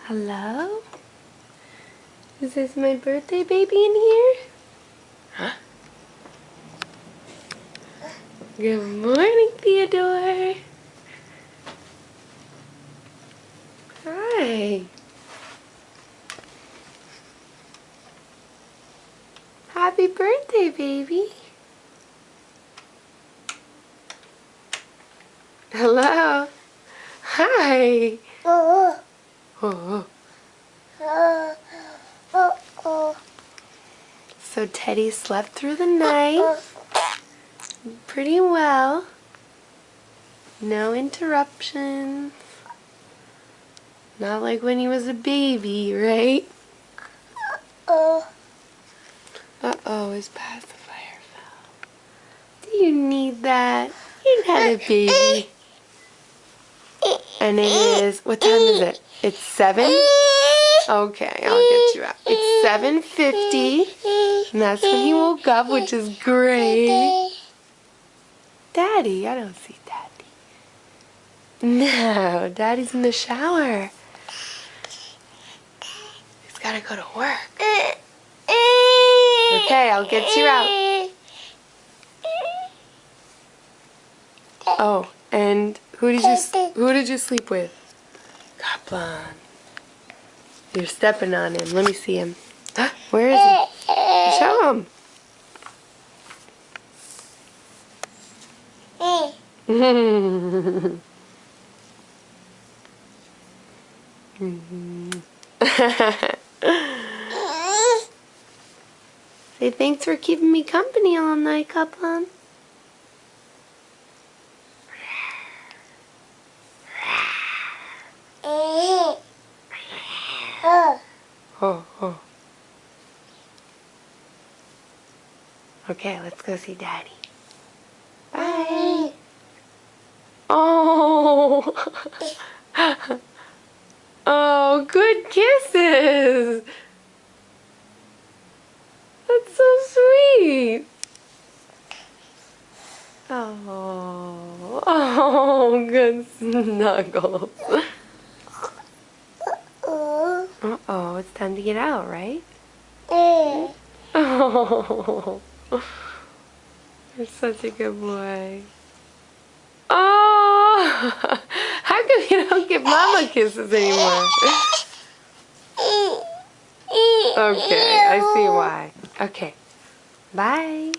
Hello? Is this my birthday baby in here? Huh? Good morning, Theodore. Hi. Happy birthday, baby. Hello. Hi. Oh. So Teddy slept through the night pretty well. No interruptions. Not like when he was a baby, right? Uh-oh, his pacifier fell. Do you need that? You're not a baby. And it is, what time is it? It's 7? Okay, I'll get you out. It's 7:50, and that's when he woke up, which is great. Daddy, I don't see Daddy. No, Daddy's in the shower. He's gotta go to work. Okay, I'll get you out. Oh, and who did you sleep with? Kaplan. You're stepping on him. Let me see him. Huh? Where is he? Show him. Say thanks for keeping me company all night, Kaplan. Oh. Okay, let's go see Daddy. Bye. Oh. Oh, good kisses. That's so sweet. Oh, good snuggles. Uh-oh, it's time to get out, right? Oh, you're such a good boy. Oh, how come you don't give Mama kisses anymore? Okay, I see why. Okay, bye.